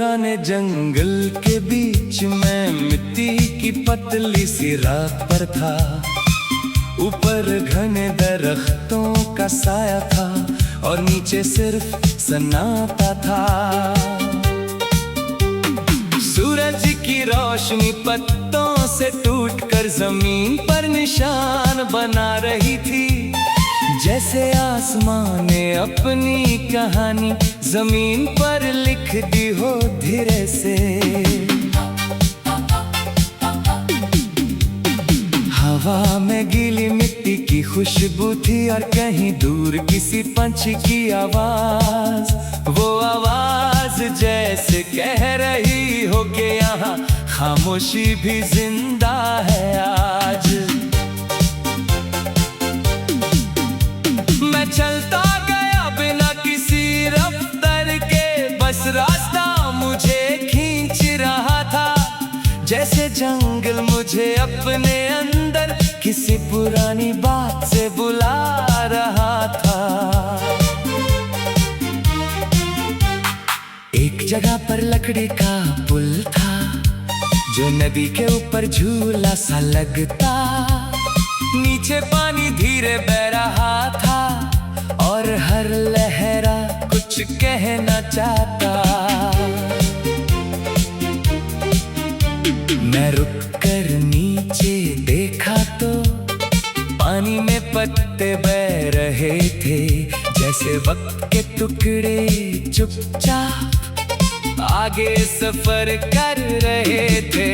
पुराने जंगल के बीच में मिट्टी की पतली सी राह पर था। ऊपर घने दरख्तों का साया था और नीचे सिर्फ सन्नाटा था। सूरज की रोशनी पत्तों से टूटकर जमीन पर निशान बना रही थी। जैसे आसमान ने अपनी कहानी जमीन पर लिख दी हो धीरे से। हवा में गीली मिट्टी की खुशबू थी और कहीं दूर किसी पंछी की आवाज। वो आवाज जैसे कह रही हो कि यहाँ खामोशी भी जिंदा है आज। मैं चलता गया बिना किसी रफ्तार के, बस रास्ता मुझे खींच रहा था। जैसे जंगल मुझे अपने अंदर किसी पुरानी बात से बुला रहा था। एक जगह पर लकड़ी का पुल था जो नदी के ऊपर झूला सा लगता। नीचे पानी धीरे बह रहा था और हर लहरा कुछ कहना चाहता। मैं रुककर नीचे देखा तो पानी में पत्ते बह रहे थे। जैसे वक्त के टुकड़े चुपचाप आगे सफर कर रहे थे।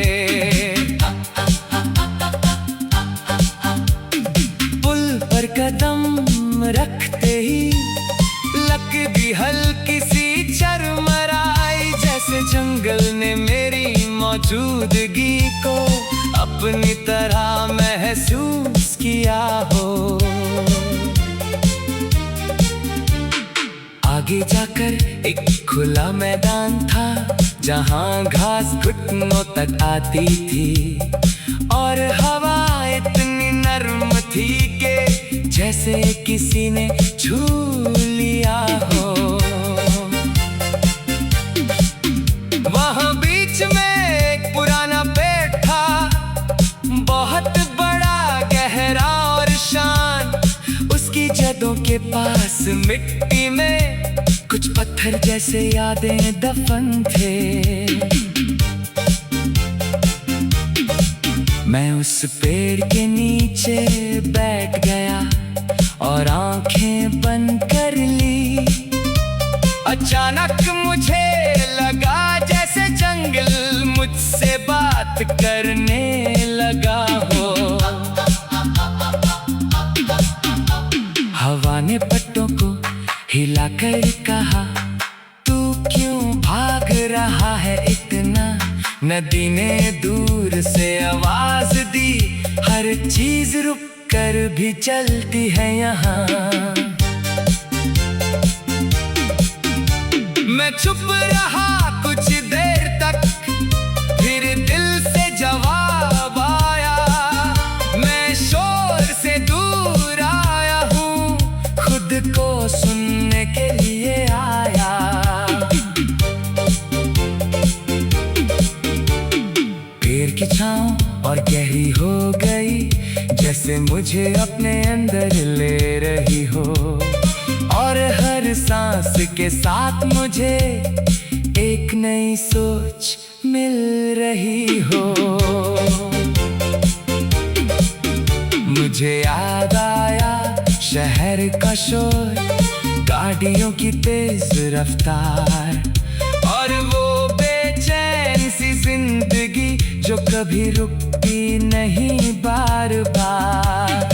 पुल पर कदम रखते ही लगती हल्की सी चरमराई। जैसे जंगल ने मेरी मौजूदगी को अपनी तरह महसूस किया हो। आगे जाकर एक खुला मैदान था जहां घास घुटनों तक आती थी और हवा इतनी नर्म थी कि जैसे किसी ने छू लिया हो। वहां बीच में एक पुराना पेड़ था, बहुत बड़ा, गहरा और शान। उसकी जड़ों के पास मिट्टी में कुछ पत्थर जैसे यादें दफन थे। मैं उस पेड़ के नीचे बैठ गया और आंखें बंद कर ली। अचानक मुझे लगा जैसे जंगल मुझसे बात करने लगा हो। हवा ने पत्तों को हिलाकर कहा, तू क्यों भाग रहा है इतना? नदी ने दूर से आवाज दी, हर चीज रुक कर भी चलती है यहाँ। मैं चुप रहा कुछ देर तक, फिर दिल से जवाब आया। मैं शोर से दूर आया हूँ, खुद को सुनने के लिए आया। पेड़ की छांव और गहरी हो गई, जैसे मुझे अपने अंदर ले रही हो। और हर सांस के साथ मुझे एक नई सोच मिल रही हो। मुझे याद आया शहर का शोर, गाड़ियों की तेज रफ्तार और वो बेचैन सी जिंदगी जो कभी रुकती नहीं बार बार।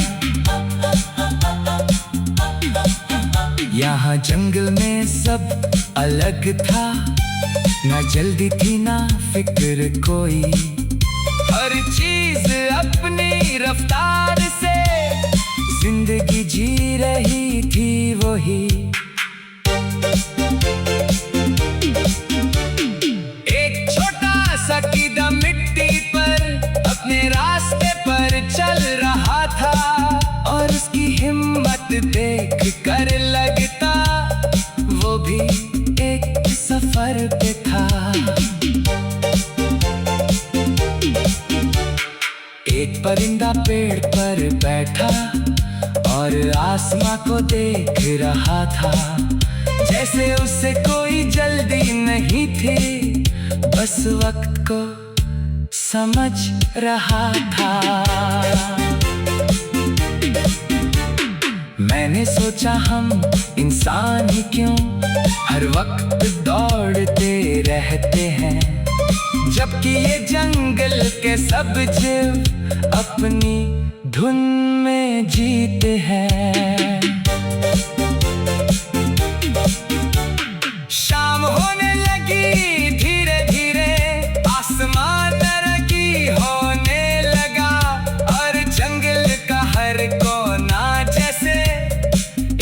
यहाँ जंगल में सब अलग था, ना जल्दी थी ना फिक्र कोई। हर चीज अपनी रफ्तार से जिंदगी जी रही थी वही। एक छोटा सा कीड़ा मिट्टी पर अपने रास्ते पर चल रहा था और उसकी हिम्मत देख कर लगता वो भी एक सफर पे था। एक परिंदा पेड़ पर बैठा और आसमां को देख रहा था, जैसे उसे कोई जल्दी नहीं थी, बस वक्त को समझ रहा था। मैंने सोचा हम इंसान ही क्यों हर वक्त दौड़ते रहते हैं, जबकि ये जंगल के सब जीव अपनी धुन में जीते हैं। शाम होने लगी, धीरे धीरे आसमान तरक्की होने लगा और जंगल का हर कोना जैसे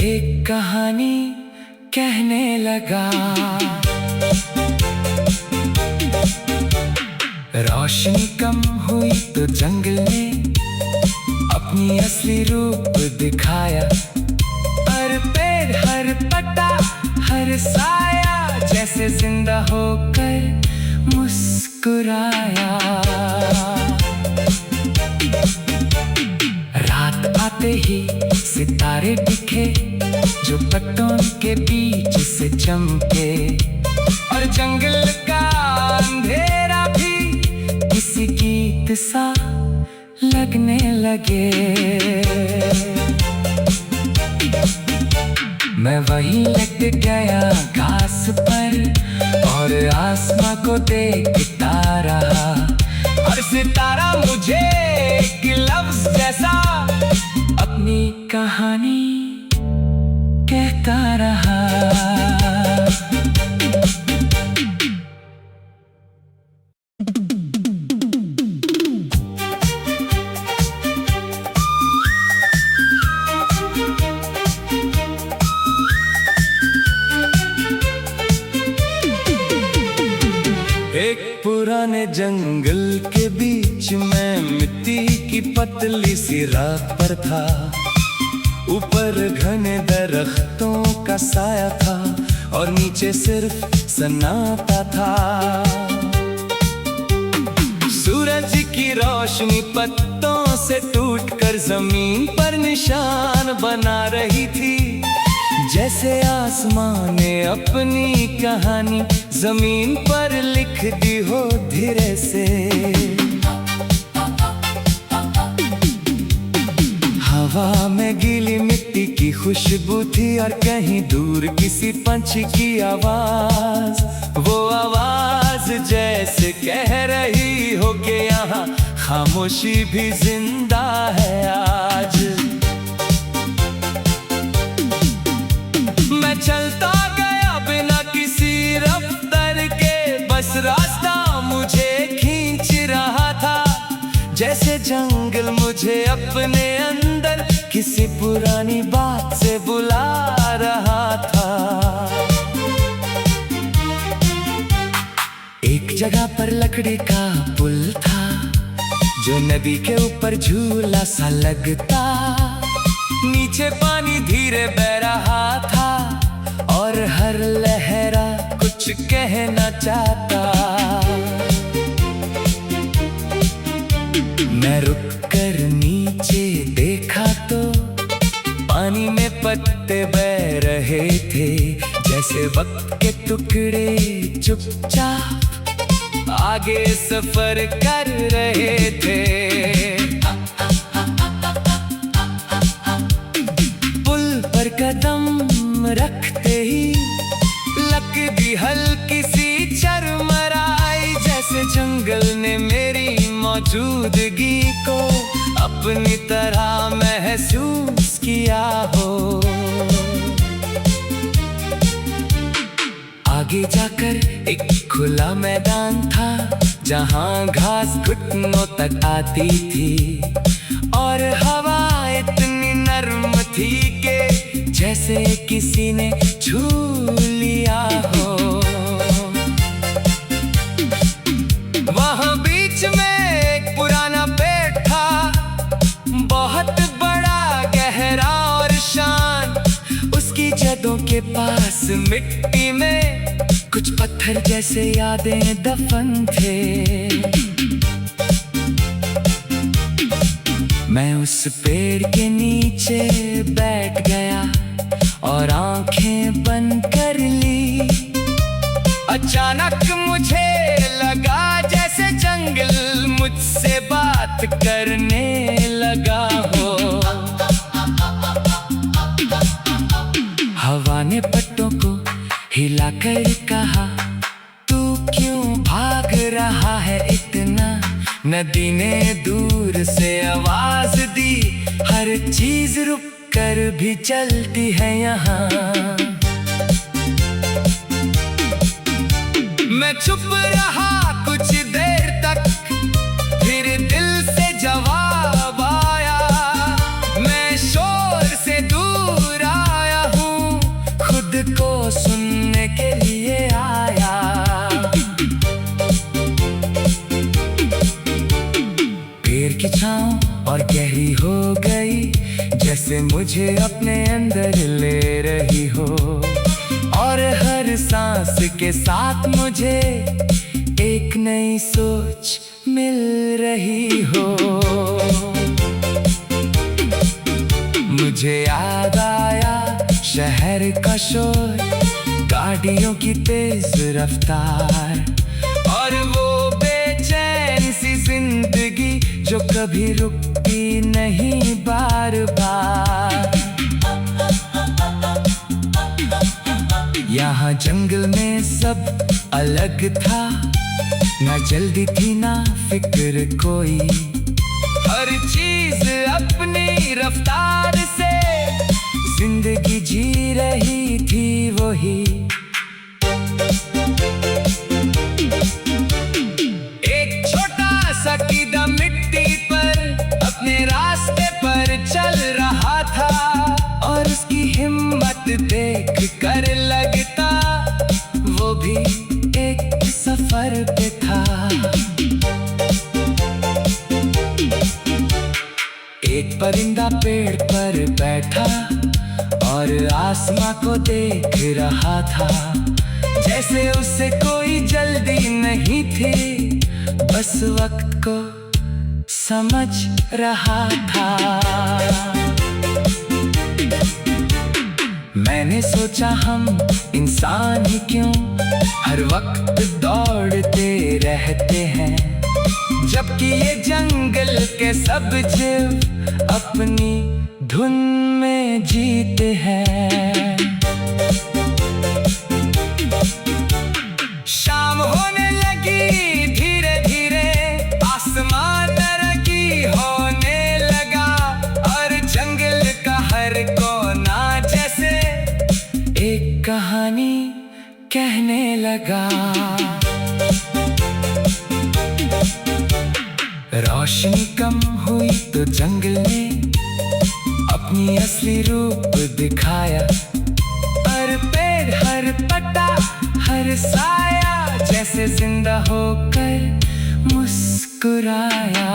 एक कहानी कहने लगा। रोशनी कम हुई तो जंगल ने अपनी असली रूप दिखाया, हर पेड़, हर पत्ता, हर साया जैसे जिंदा होकर मुस्कुराया। रात आते ही सितारे दिखे जो पत्तों के बीच से चमके, और जंगल का अंधेरा भी किसी गीत सा लगने लगे। मैं वहीं लट गया घास पर और आसमां को देखता रहा, और सितारा मुझे एक लफ्ज जैसा अपनी कहानी कहता रहा। एक पुराने जंगल के बीच में मिट्टी की पतली सी राह पर था, ऊपर घने दरख्तों का साया था और नीचे सिर्फ सन्नाटा था। सूरज की रोशनी पत्तों से टूटकर जमीन पर निशान बना रही थी, जैसे आसमां ने अपनी कहानी जमीन पर लिख दी हो धीरे से। हवा में गीली मिट्टी की खुशबू थी और कहीं दूर किसी पंछी की आवाज, वो आवाज जैसे कह रही हो कि यहाँ खामोशी भी जिंदा है आज। मैं चलता गया बिना किसी रफ्तार के, बस रास्ता मुझे खींच रहा था, जैसे जंगल मुझे अपने अंदर किसी पुरानी बात से बुला रहा था। एक जगह पर लकड़ी का पुल था जो नदी के ऊपर झूला सा लगता, नीचे पानी धीरे बह रहा था और हर लहरा कुछ कहना चाहता। मैं रुककर नीचे देखा तो पानी में पत्ते बह रहे थे, जैसे वक्त के टुकड़े चुपचाप आगे सफर कर रहे थे। पुल पर कदम रखते ही लकड़ी हल्की सी चरमराई, जैसे जंगल ने मेरी मौजूदगी को अपनी तरह महसूस किया हो। आगे जाकर एक खुला मैदान था जहां घास घुटनों तक आती थी और हवा इतनी नर्म थी कि जैसे किसी ने छू लिया हो। वहां बीच में एक पुराना पेड़ था, बहुत बड़ा, गहरा और शान। उसकी जड़ों के पास मिट्टी में कुछ पत्थर जैसे यादें दफन थे। मैं उस पेड़ के नीचे बैठ गया और आंखें बंद कर ली। अचानक मुझे लगा जैसे जंगल मुझसे बात करने लगा हो। हवा ने पत्तों को हिलाकर कहा, तू क्यों भाग रहा है इतना। नदी ने दूर से आवाज दी, हर चीज रुक कर भी चलती है यहाँ। मैं चुप रहा कुछ देर तक, फिर दिल से जवाब आया। मैं शोर से दूर आया हूँ, खुद को सुनने के लिए आया। पेड़ की छाँव और गहरी हो गई, जैसे मुझे अपने अंदर ले रही हो। और हर सांस के साथ मुझे एक नई सोच मिल रही हो। मुझे याद आया शहर का शोर, गाड़ियों की तेज रफ्तार, और वो बेचैन सी जिंदगी जो कभी रुकती नहीं बार बार। यहाँ जंगल में सब अलग था, ना जल्दी थी ना फिक्र कोई। हर चीज अपनी रफ्तार से जिंदगी जी रही थी वही। एक छोटा सा कीड़ा मिट्टी पर अपने रास्ते पर चल रहा था, और उसकी हिम्मत देख कर लगता वो भी एक सफर पे था। एक परिंदा पेड़ पर बैठा और आसमां को देख रहा था, जैसे उसे कोई जल्दी नहीं थी, बस वक्त को समझ रहा था। मैंने सोचा हम इंसान ही क्यों हर वक्त दौड़ते रहते हैं, जबकि ये जंगल के सब जीव अपनी धुन में जीते हैं। शाम होने लगी धीरे धीरे, आसमान तरक्की होने लगा, और जंगल का हर कोना जैसे एक कहानी कहने लगा। रोशनी कम हुई तो जंगल ने अपनी असली रूप दिखाया, हर पेड़ हर पत्ता हर साया जैसे जिंदा होकर मुस्कुराया।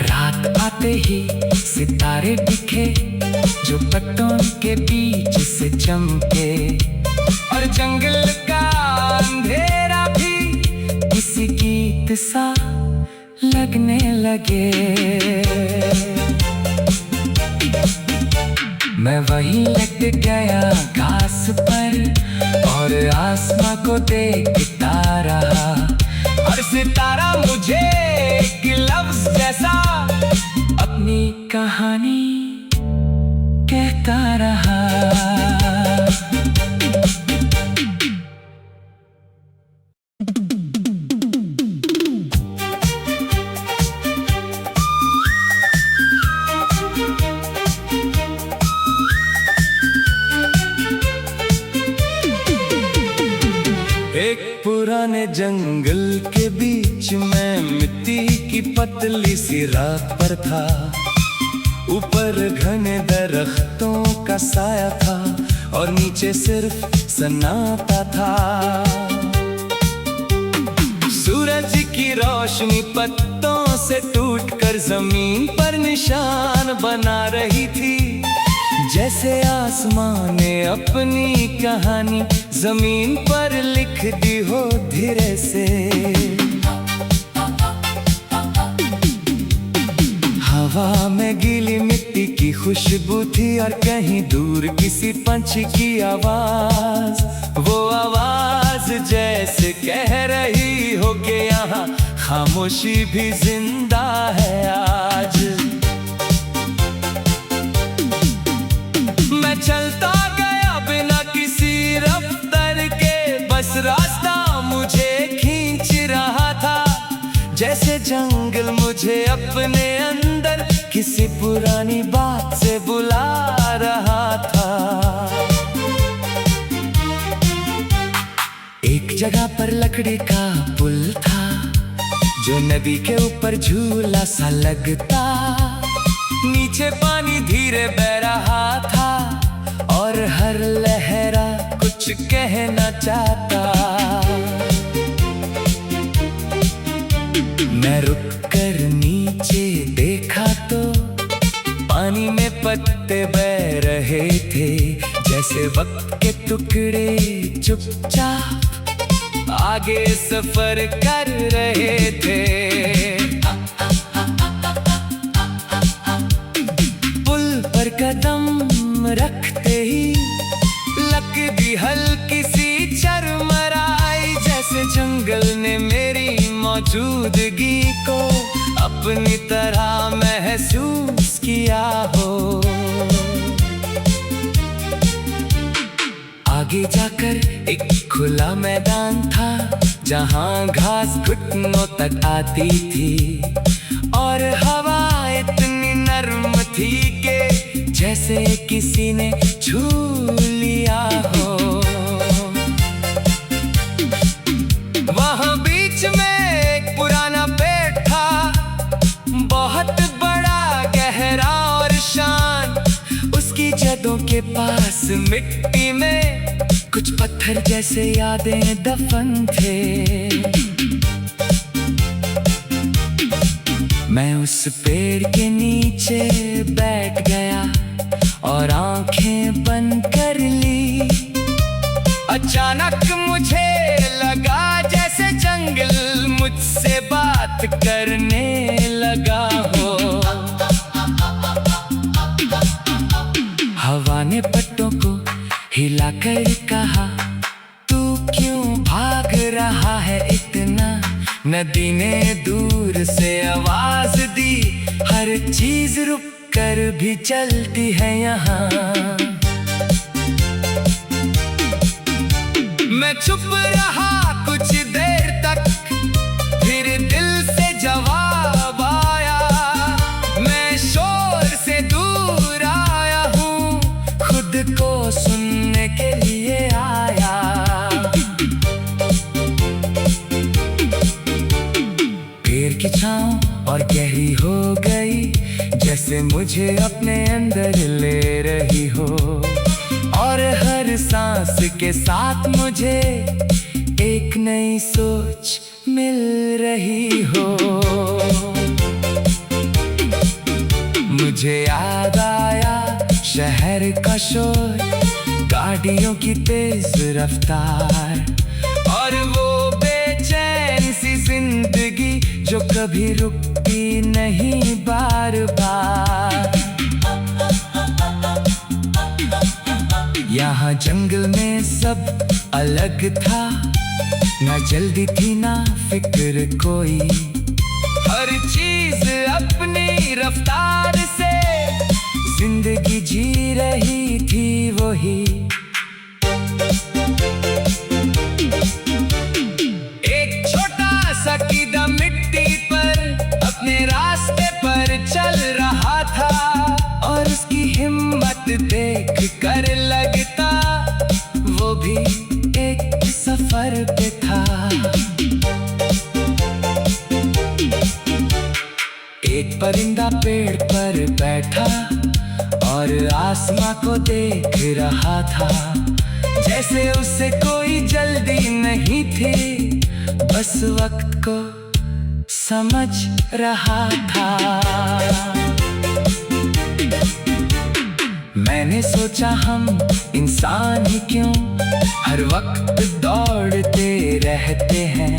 रात आते ही सितारे दिखे जो पत्तों के बीच से चमके, और जंगल का अंधेरा भी किसी गीत सा लगने लगे। मैं वहीं लट गया घास पर और आसमां को देखता रहा, हर सितारा मुझे एक लफ्ज जैसा अपनी कहानी कहता रहा। एक पुराने जंगल के बीच में मिट्टी की पतली सी राह पर था, ऊपर घने दरख्तों का साया था और नीचे सिर्फ सन्नाटा था। सूरज की रोशनी पत्तों से टूटकर जमीन पर निशान बना रही थी, जैसे आसमान ने अपनी कहानी जमीन पर लिख दी हो धीरे से। हवा में गीली मिट्टी की खुशबू थी और कहीं दूर किसी पंछी की आवाज। वो आवाज जैसे कह रही हो कि यहाँ खामोशी भी जिंदा है आज। मैं चलता गया बिना किसी रफ्तार के, बस रास्ता मुझे खींच रहा था। जैसे जंगल मुझे अपने अंदर किसी पुरानी बात से बुला रहा था। एक जगह पर लकड़ी का पुल था जो नदी के ऊपर झूला सा लगता। नीचे पानी धीरे बह रहा था और हर लहरा कुछ कहना चाहता। मैं रुककर नीचे देखा तो पानी में पत्ते बह रहे थे, जैसे वक्त के टुकड़े चुपचाप आगे सफर कर रहे थे। पुल पर कदम रखते ही लकड़ी हल्की सी चरमराई, जैसे जंगल ने मेरी मौजूदगी को अपनी तरह महसूस किया हो। आगे जाकर एक खुला मैदान था जहाँ घास घुटनों तक आती थी और हवा इतनी नर्म थी कि जैसे किसी ने छू लिया हो। वहाँ बीच में एक पुराना पेड़ था, बहुत बड़ा, गहरा और शान। उसकी जड़ों के पास मिट्टी में कुछ पत्थर जैसे यादें दफन थे। मैं उस पेड़ के नीचे बैठ गया और आंखें बंद कर ली। अचानक मुझे लगा जैसे जंगल मुझसे बात करने लगा हो। हवा ने पत्तों को हिलाकर कहा, तू क्यों भाग रहा है इतना? नदी ने दूर से आवाज दी, हर चीज रुक कर भी चलती है यहाँ। मैं चुप रहा कुछ देर तक, फिर दिल से जवाब आया। मैं शोर से दूर आया हूँ, खुद को सुनने के लिए आया। पेड़ की छांव और गहरी हो गई, जैसे मुझे अपने अंदर ले रही हो। और हर सांस के साथ मुझे एक नई सोच मिल रही हो। मुझे याद आया शहर का शोर, गाड़ियों की तेज रफ्तार और वो बेचैन सी जिंदगी जो कभी रुकती नहीं बार बार। यहाँ जंगल में सब अलग था, ना जल्दी थी ना फिक्र कोई। हर चीज अपनी रफ्तार से जिंदगी जी रही थी वही। एक छोटा सा कीड़ा मिट्टी पर अपने रास्ते पर चल रहा था और उसकी हिम्मत देख कर लगता वो भी एक सफर पे था। एक परिंदा पेड़ पर बैठा और आसमां को देख रहा था, जैसे उसे कोई जल्दी नहीं थी, बस वक्त को समझ रहा था। मैंने सोचा हम इंसान ही क्यों हर वक्त दौड़ते रहते हैं,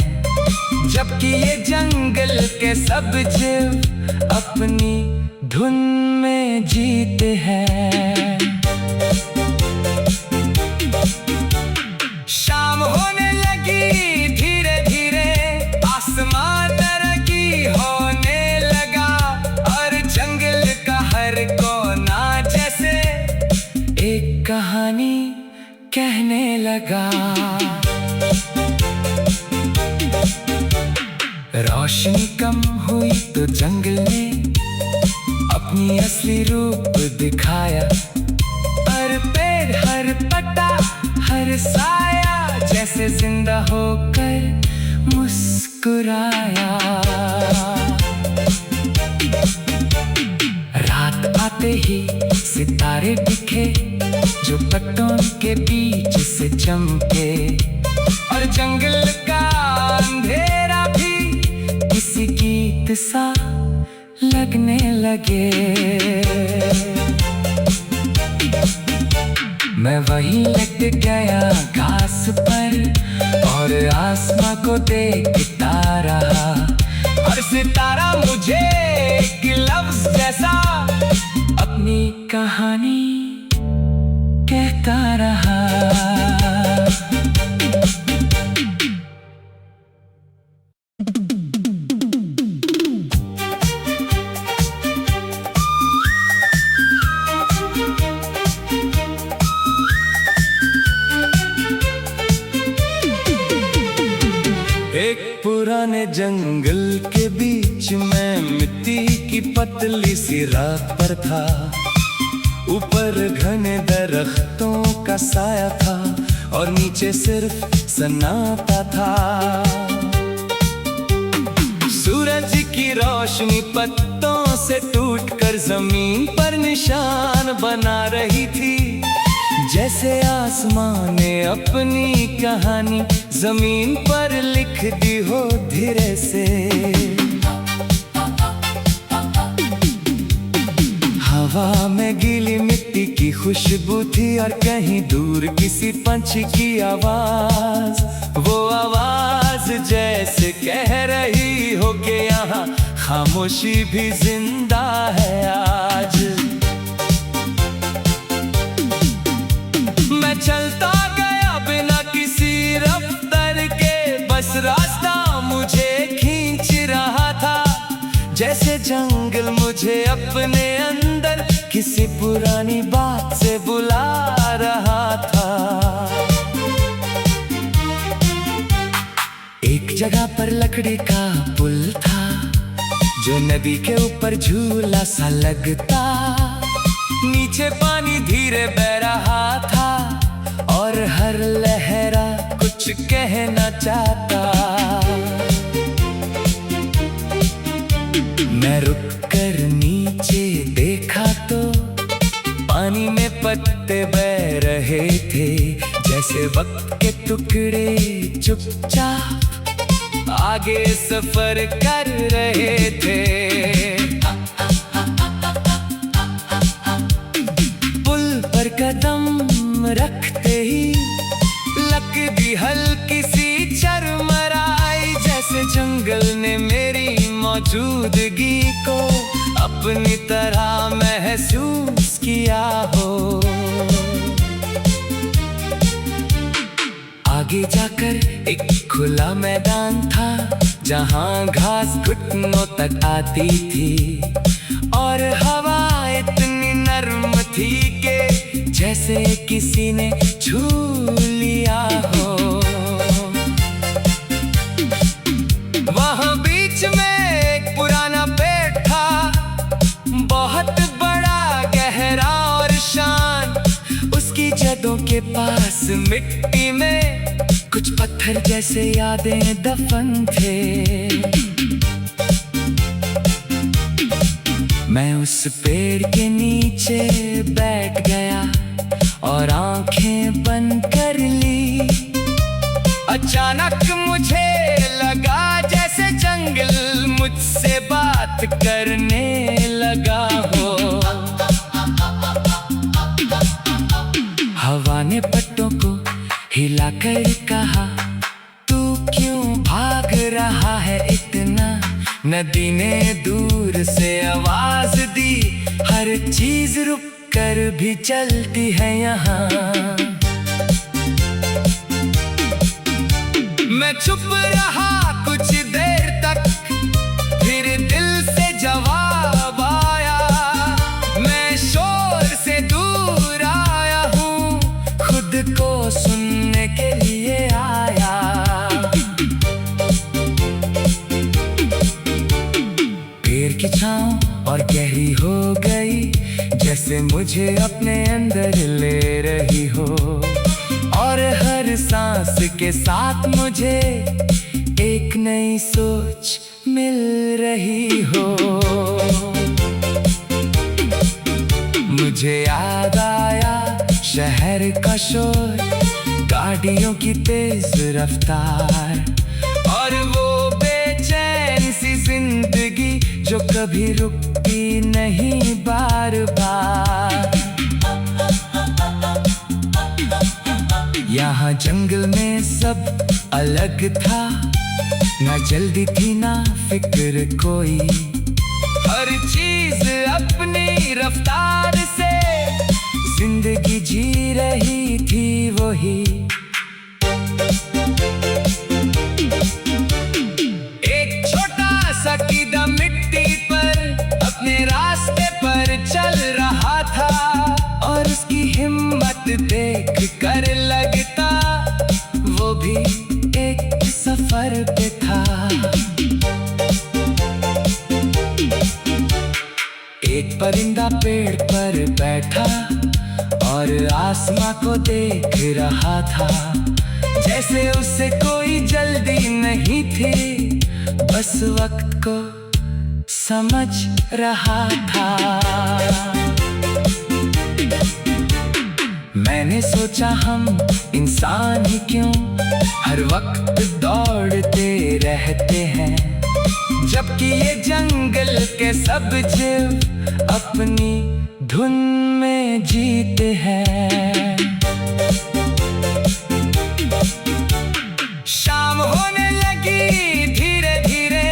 जबकि ये जंगल के सब जीव अपनी धुन में जीते हैं। शाम होने लगी धीरे धीरे, आसमान तरक्की होने लगा और जंगल का हर कोना जैसे एक कहानी कहने लगा। रोशनी कम हुई तो जंगल ने अपनी असली रूप दिखाया, हर पेड़ हर पत्ता हर साया जैसे जिंदा होकर मुस्कुराया। रात आते ही सितारे दिखे जो पत्तों के बीच से चमके, और जंगल का अंधेरा भी किसी गीत सा लगने लगे। मैं वहीं लेट गया घास पर और आसमां को देखता रहा, हर सितारा मुझे एक लफ्ज जैसा अपनी कहानी कहता रहा। एक पुराने जंगल के बीच में मिट्टी की पतली सी राह पर था, ऊपर घने दरख्तों का साया था और नीचे सिर्फ सन्नाटा था। सूरज की रोशनी पत्तों से टूटकर जमीन पर निशान बना रही थी, जैसे आसमान ने अपनी कहानी जमीन पर लिख दी हो धीरे से। हवा में गीली मिट्टी की खुशबू थी और कहीं दूर किसी पंछी की आवाज, वो आवाज जैसे कह रही हो कि यहाँ खामोशी भी जिंदा है आज। मैं चलता गया बिना किसी रफ्तार के, बस रास्ता मुझे खींच रहा था, जैसे जंगल मुझे अपने अंदर किसी पुरानी बात से बुला रहा था। एक जगह पर लकड़ी का पुल था जो नदी के ऊपर झूला सा लगता, नीचे पानी धीरे बह रहा था और हर लहरा कुछ कहना चाहता। मैं रुककर नीचे देखा तो पानी में पत्ते बह रहे थे, जैसे वक्त के टुकड़े चुपचाप आगे सफर कर रहे थे। पुल पर कदम रखते ही लगती हल्की सी चरमराई, जैसे जंगल ने मेरी मौजूदगी को अपनी तरह महसूस किया हो। आगे जाकर एक खुला मैदान था जहां घास घुटनों तक आती थी और हवा इतनी नर्म थी कि जैसे किसी ने छू लिया हो। वहां बीच में एक पुराना पेड़ था, बहुत बड़ा गहरा और शान, उसकी जड़ों के पास मिट्टी में कुछ पत्थर जैसे यादें दफन थे। मैं उस पेड़ के नीचे बैठ गया और आंखें बंद कर ली। अचानक मुझे लगा जैसे जंगल मुझसे बात करने लगा हो। ने पट्टों को हिलाकर कहा, तू क्यों भाग रहा है इतना। नदी ने दूर से आवाज दी, हर चीज रुक कर भी चलती है यहाँ। मैं चुप रहा कुछ देर तक, फिर दिल से जवाब आया। मैं शोर से दूर आया हूँ, खुद को सुनने के लिए आया। पेड़ की छाँव और गहरी हो गई, जैसे मुझे अपने अंदर ले रही हो। और हर सांस के साथ मुझे एक नई सोच मिल रही हो। मुझे याद आया शहर का शोर, गाड़ियों की तेज रफ्तार, और वो बेचैन सी जिंदगी जो कभी रुकती नहीं बार बार। यहाँ जंगल में सब अलग था, ना जल्दी थी ना फिक्र कोई। हर चीज अपनी रफ्तार से जिंदगी जी रही थी वही। एक छोटा सा कीड़ा मिट्टी पर अपने रास्ते पर चल रहा था, और उसकी हिम्मत देख कर लगता वो भी एक सफर पे था। एक परिंदा पेड़ पर बैठा और आसमां को देख रहा था, जैसे उसे कोई जल्दी नहीं थी, बस वक्त को समझ रहा था। मैंने सोचा हम इंसान ही क्यों हर वक्त दौड़ते रहते हैं, जबकि ये जंगल के सब जीव अपनी धुन में जीते हैं। शाम होने लगी धीरे धीरे,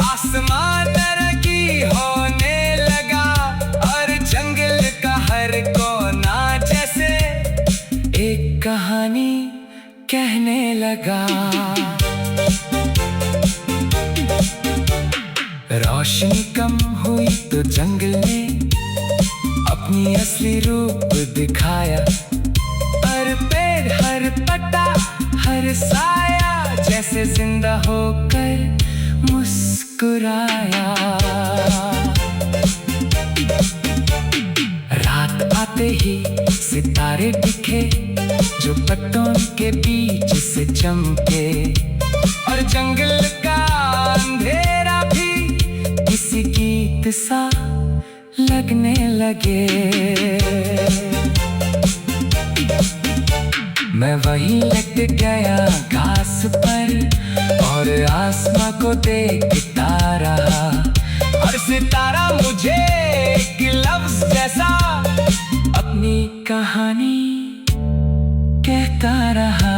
आसमान तरक्की होने लगा, और जंगल का हर कोना जैसे एक कहानी कहने लगा। रोशनी कम हुई तो जंगल ने अपनी असली रूप दिखाया, हर पेड़ हर पत्ता हर साया जैसे जिंदा होकर मुस्कुराया। रात आते ही सितारे दिखे जो पत्तों के बीच से चमके, और जंगल का अंधेरा भी किसी गीत सा लगने लगे। मैं वहीं लट गया घास पर और आसमां को देखता रहा, और सितारा मुझे एक लफ्ज जैसा अपनी कहानी कहता रहा।